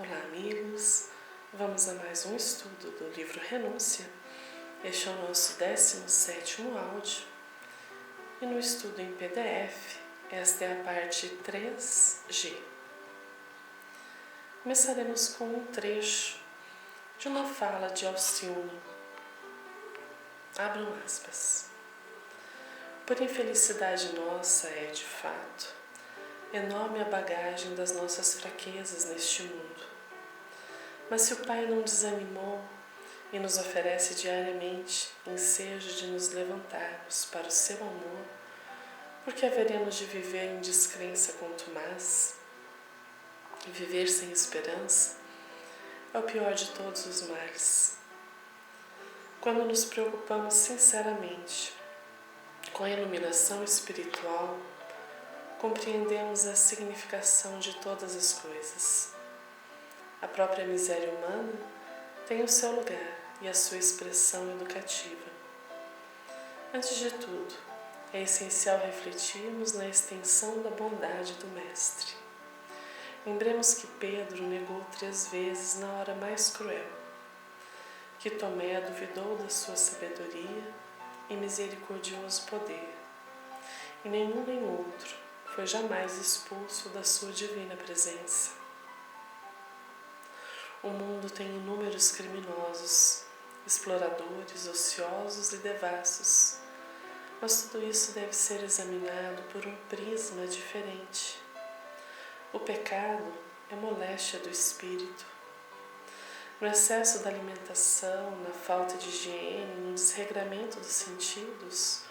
Olá, amigos! Vamos a mais um estudo do livro Renúncia. Este é o nosso 17º áudio. E no estudo em PDF, esta é a parte 3G. Começaremos com um trecho de uma fala de Alcione. Abram aspas. Por infelicidade nossa é, de fato, enorme a bagagem das nossas fraquezas neste mundo. Mas se o Pai não desanimou e nos oferece diariamente ensejo de nos levantarmos para o seu amor, porque haveremos de viver em descrença contumaz e viver sem esperança, é o pior de todos os males. Quando nos preocupamos sinceramente com a iluminação espiritual, compreendemos a significação de todas as coisas. A própria miséria humana tem o seu lugar e a sua expressão educativa. Antes de tudo, é essencial refletirmos na extensão da bondade do Mestre. Lembremos que Pedro negou 3 vezes na hora mais cruel, que Tomé duvidou da sua sabedoria e misericordioso poder, e nenhum nem outro foi jamais expulso da sua divina presença. O mundo tem inúmeros criminosos, exploradores, ociosos e devassos, mas tudo isso deve ser examinado por um prisma diferente. O pecado é moléstia do espírito. No excesso da alimentação, na falta de higiene, no desregramento dos sentidos,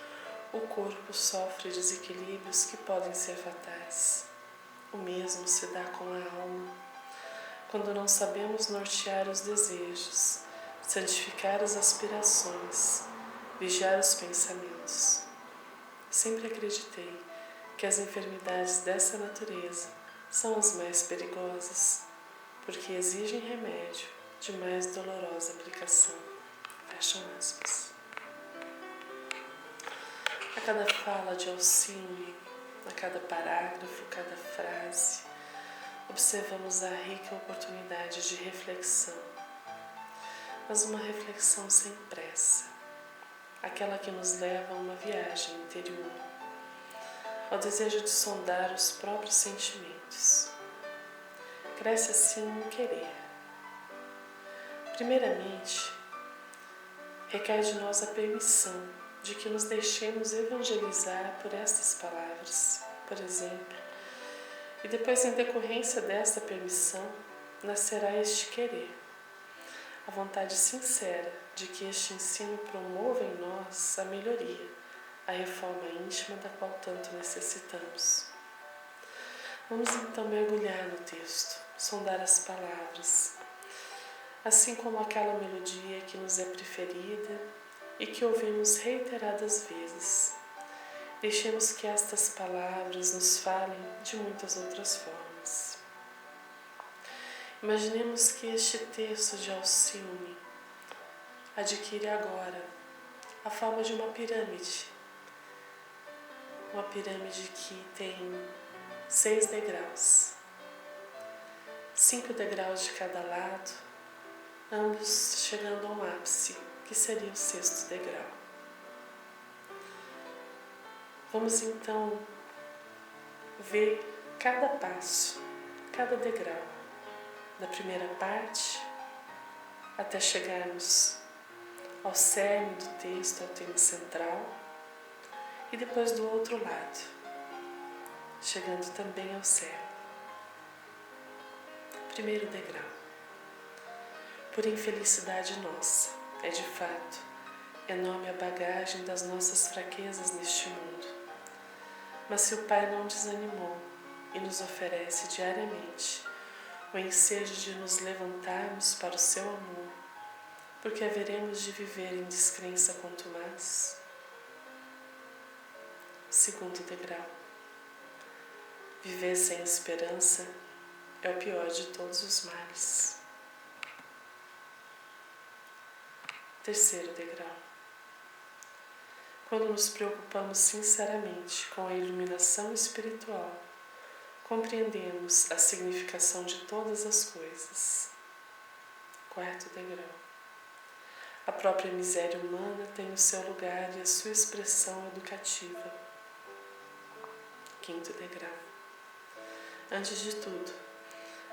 o corpo sofre desequilíbrios que podem ser fatais. O mesmo se dá com a alma. Quando não sabemos nortear os desejos, santificar as aspirações, vigiar os pensamentos. Sempre acreditei que as enfermidades dessa natureza são as mais perigosas, porque exigem remédio de mais dolorosa aplicação. Fecham aspas. A cada fala de Alcione, a cada parágrafo, cada frase, observamos a rica oportunidade de reflexão, mas uma reflexão sem pressa, aquela que nos leva a uma viagem interior, ao desejo de sondar os próprios sentimentos. Cresce assim um querer. Primeiramente, requer de nós a permissão de que nos deixemos evangelizar por estas palavras, por exemplo, e depois, em decorrência desta permissão, nascerá este querer, a vontade sincera de que este ensino promova em nós a melhoria, a reforma íntima da qual tanto necessitamos. Vamos então mergulhar no texto, sondar as palavras, assim como aquela melodia que nos é preferida e que ouvimos reiteradas vezes. Deixemos que estas palavras nos falem de muitas outras formas. Imaginemos que este texto de Alcione adquire agora a forma de uma pirâmide que tem 6 degraus, 5 degraus de cada lado, ambos chegando a um ápice, que seria o 6º degrau. Vamos então ver cada passo, cada degrau, da primeira parte até chegarmos ao cerne do texto, ao tema central, e depois do outro lado, chegando também ao cerne. Primeiro degrau. Por infelicidade nossa, é de fato enorme a bagagem das nossas fraquezas neste mundo. Mas se o Pai não desanimou e nos oferece diariamente o ensejo de nos levantarmos para o seu amor, porque haveremos de viver em descrença contumaz. Segundo degrau. Viver sem esperança é o pior de todos os males. Terceiro degrau. Quando nos preocupamos sinceramente com a iluminação espiritual, compreendemos a significação de todas as coisas. Quarto degrau. A própria miséria humana tem o seu lugar e a sua expressão educativa. Quinto degrau. Antes de tudo,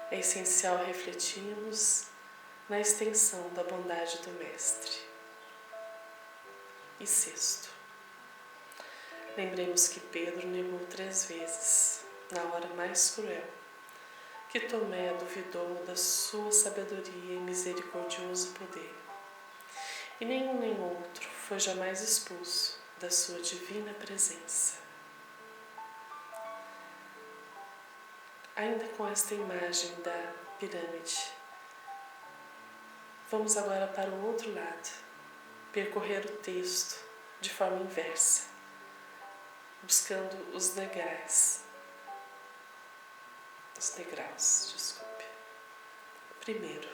é essencial refletirmos na extensão da bondade do Mestre. E sexto, lembremos que Pedro negou 3 vezes, na hora mais cruel, que Tomé duvidou da sua sabedoria e misericordioso poder, e nenhum nem outro foi jamais expulso da sua divina presença. Ainda com esta imagem da pirâmide, vamos agora para o outro lado, percorrer o texto de forma inversa, buscando os degraus. Primeiro,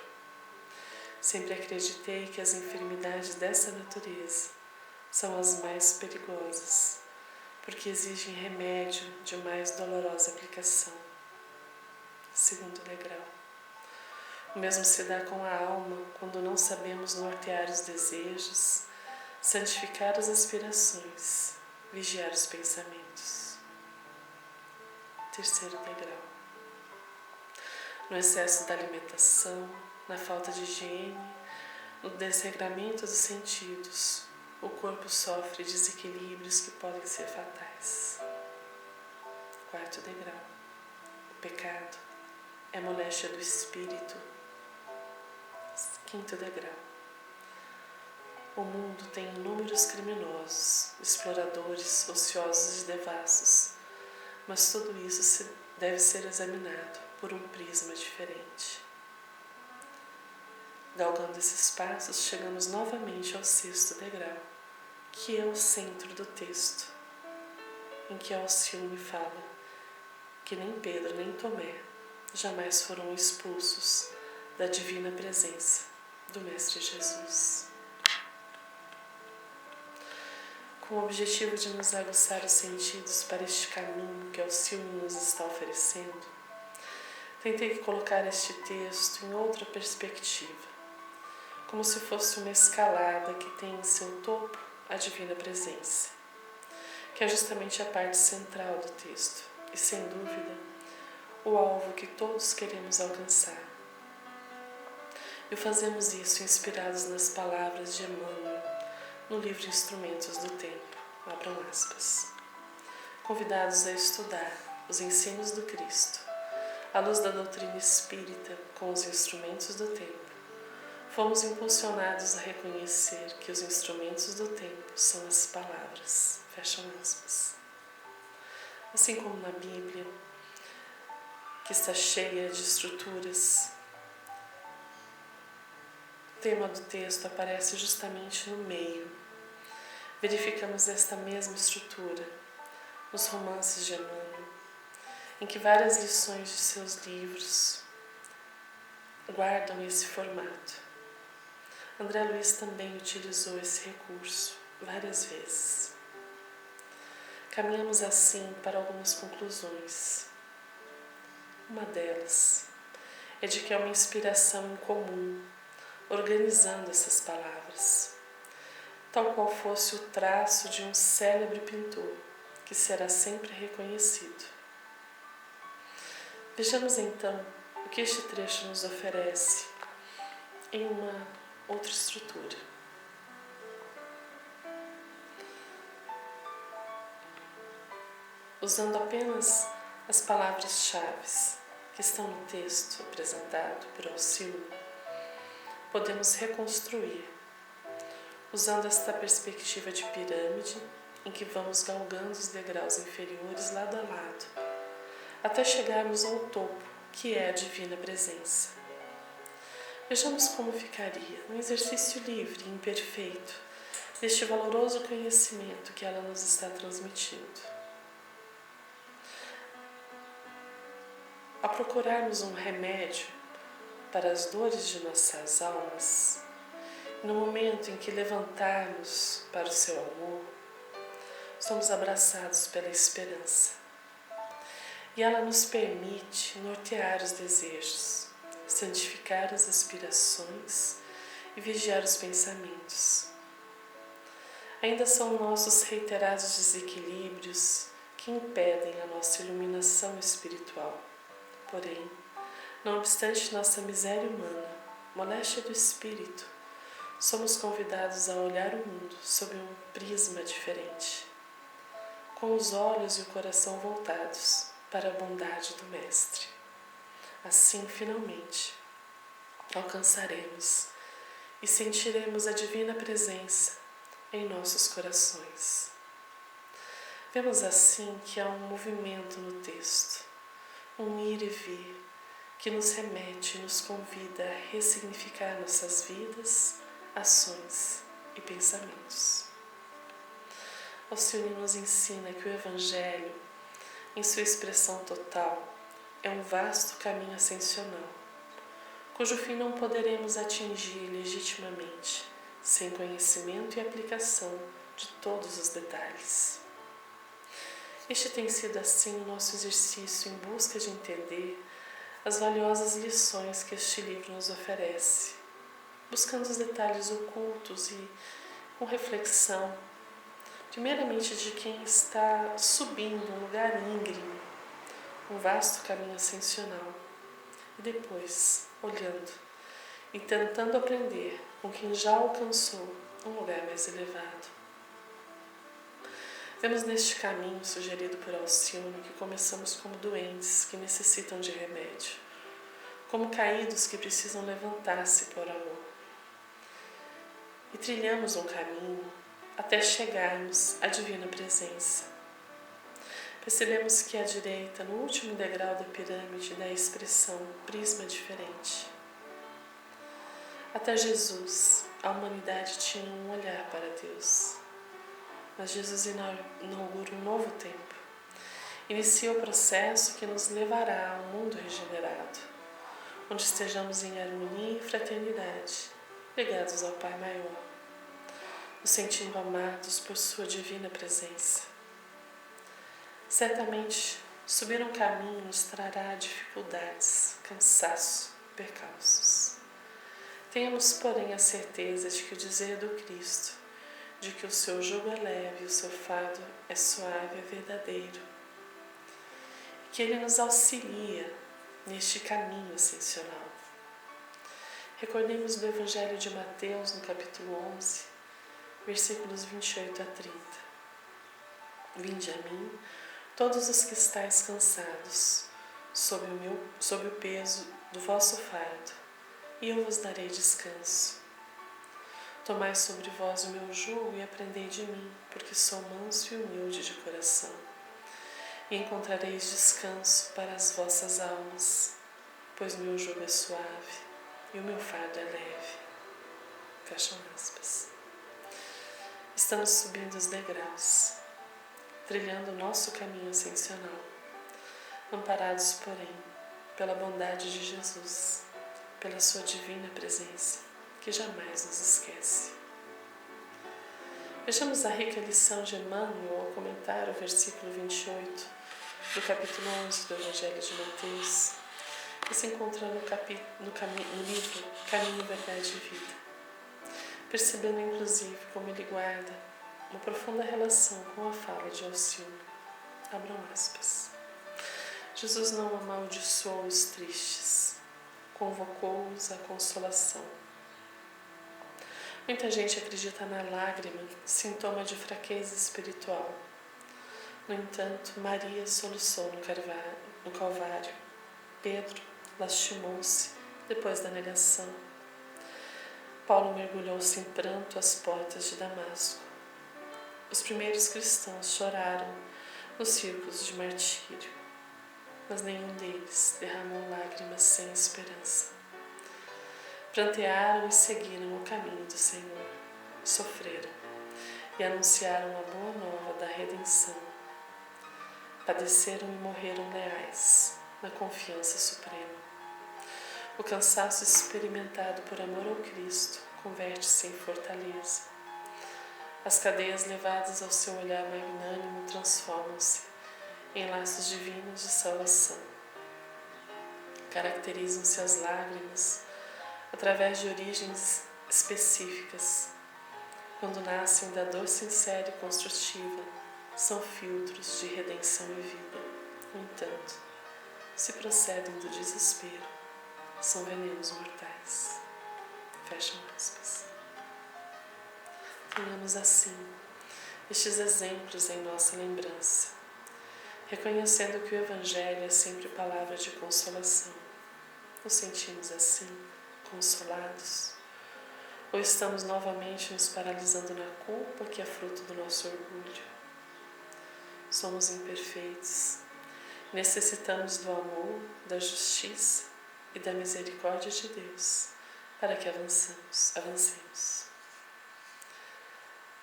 sempre acreditei que as enfermidades dessa natureza são as mais perigosas, porque exigem remédio de mais dolorosa aplicação. Segundo degrau. O mesmo se dá com a alma quando não sabemos nortear os desejos, santificar as aspirações, vigiar os pensamentos. Terceiro degrau. No excesso da alimentação, na falta de higiene, no desregramento dos sentidos, o corpo sofre desequilíbrios que podem ser fatais. Quarto degrau. O pecado é moléstia do espírito. Quinto degrau. O mundo tem inúmeros criminosos, exploradores, ociosos e devassos, mas tudo isso deve ser examinado por um prisma diferente. Galgando esses passos, chegamos novamente ao sexto degrau, que é o centro do texto, em que Alcione fala que nem Pedro nem Tomé jamais foram expulsos da divina presença do Mestre Jesus. Com o objetivo de nos aguçar os sentidos para este caminho que Alcione nos está oferecendo, tentei colocar este texto em outra perspectiva, como se fosse uma escalada que tem em seu topo a divina presença, que é justamente a parte central do texto e, sem dúvida, o alvo que todos queremos alcançar. E fazemos isso inspirados nas palavras de Emmanuel no livro Instrumentos do Tempo, abram aspas. Convidados a estudar os ensinos do Cristo, à luz da doutrina espírita com os instrumentos do tempo, fomos impulsionados a reconhecer que os instrumentos do tempo são as palavras, fecham aspas. Assim como na Bíblia, que está cheia de estruturas, o tema do texto aparece justamente no meio. Verificamos esta mesma estrutura nos romances de Emmanuel, em que várias lições de seus livros guardam esse formato. André Luiz também utilizou esse recurso várias vezes. Caminhamos assim para algumas conclusões. Uma delas é de que é uma inspiração em comum, organizando essas palavras, tal qual fosse o traço de um célebre pintor, que será sempre reconhecido. Vejamos então o que este trecho nos oferece em uma outra estrutura. Usando apenas as palavras-chave que estão no texto apresentado por Alcione, podemos reconstruir, usando esta perspectiva de pirâmide, em que vamos galgando os degraus inferiores lado a lado, até chegarmos ao topo, que é a divina presença. Vejamos como ficaria um exercício livre e imperfeito deste valoroso conhecimento que ela nos está transmitindo. Ao procurarmos um remédio para as dores de nossas almas, no momento em que levantarmos para o seu amor, somos abraçados pela esperança. e ela nos permite nortear os desejos, santificar as aspirações e vigiar os pensamentos. Ainda são nossos reiterados desequilíbrios que impedem a nossa iluminação espiritual. Porém, não obstante nossa miséria humana, moléstia do espírito, somos convidados a olhar o mundo sob um prisma diferente, com os olhos e o coração voltados para a bondade do Mestre. Assim, finalmente, alcançaremos e sentiremos a divina presença em nossos corações. Vemos assim que há um movimento no texto, um ir e vir, que nos remete e nos convida a ressignificar nossas vidas, ações e pensamentos. Alcione nos ensina que o Evangelho, em sua expressão total, é um vasto caminho ascensional, cujo fim não poderemos atingir legitimamente, sem conhecimento e aplicação de todos os detalhes. Este tem sido assim o nosso exercício em busca de entender as valiosas lições que este livro nos oferece, buscando os detalhes ocultos e com reflexão, primeiramente de quem está subindo um lugar íngreme, um vasto caminho ascensional, e depois olhando e tentando aprender com quem já alcançou um lugar mais elevado. Vemos neste caminho sugerido por Alcione que começamos como doentes que necessitam de remédio, como caídos que precisam levantar-se por amor. E trilhamos um caminho até chegarmos à divina presença. Percebemos que à direita, no último degrau da pirâmide, da expressão prisma diferente. Até Jesus, a humanidade tinha um olhar para Deus. Mas Jesus inaugura um novo tempo. Inicia o processo que nos levará a um mundo regenerado, onde estejamos em harmonia e fraternidade, ligados ao Pai Maior, nos sentindo amados por sua divina presença. Certamente, subir um caminho nos trará dificuldades, cansaço, percalços. Tenhamos, porém, a certeza de que o dizer do Cristo, de que o seu jugo é leve e o seu fardo é suave, é verdadeiro, e que ele nos auxilia neste caminho ascensional. Recordemos do Evangelho de Mateus, no capítulo 11, versículos 28 a 30. Vinde a mim, todos os que estáis cansados, sob o peso do vosso fardo, e eu vos darei descanso. Tomai sobre vós o meu jugo e aprendei de mim, porque sou manso e humilde de coração, e encontrareis descanso para as vossas almas, pois meu jugo é suave e o meu fardo é leve. Fecham aspas. Estamos subindo os degraus, trilhando o nosso caminho ascensional, amparados, porém, pela bondade de Jesus, pela sua divina presença, que jamais nos esquece. Vejamos a rica lição de Emmanuel ao comentar o versículo 28 do capítulo 11 do Evangelho de Mateus, que se encontra no livro Caminho, Verdade e Vida, percebendo inclusive como ele guarda uma profunda relação com a fala de Alcione. Abram aspas. Jesus não amaldiçoou os tristes, convocou-os à consolação. Muita gente acredita na lágrima, sintoma de fraqueza espiritual. No entanto, Maria soluçou no Calvário. Pedro lastimou-se depois da negação. Paulo mergulhou-se em pranto às portas de Damasco. Os primeiros cristãos choraram nos círculos de martírio, mas nenhum deles derramou lágrimas sem esperança. Prantearam e seguiram o caminho do Senhor, sofreram e anunciaram a boa nova da redenção. Padeceram e morreram leais, na confiança suprema. O cansaço experimentado por amor ao Cristo converte-se em fortaleza. As cadeias levadas ao seu olhar magnânimo transformam-se em laços divinos de salvação. Caracterizam-se as lágrimas através de origens específicas. Quando nascem da dor sincera e construtiva, são filtros de redenção e vida. No entanto, se procedem do desespero, são venenos mortais. Fecham aspas. Tenhamos assim estes exemplos em nossa lembrança, reconhecendo que o Evangelho é sempre palavra de consolação. Nos sentimos assim, consolados? Ou estamos novamente nos paralisando na culpa que é fruto do nosso orgulho? Somos imperfeitos. Necessitamos do amor, da justiça e da misericórdia de Deus para que avancemos.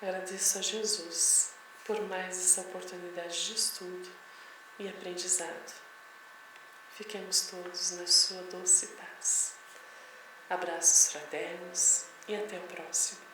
Agradeço a Jesus por mais essa oportunidade de estudo e aprendizado. Fiquemos todos na sua doce paz. Abraços fraternos e até o próximo.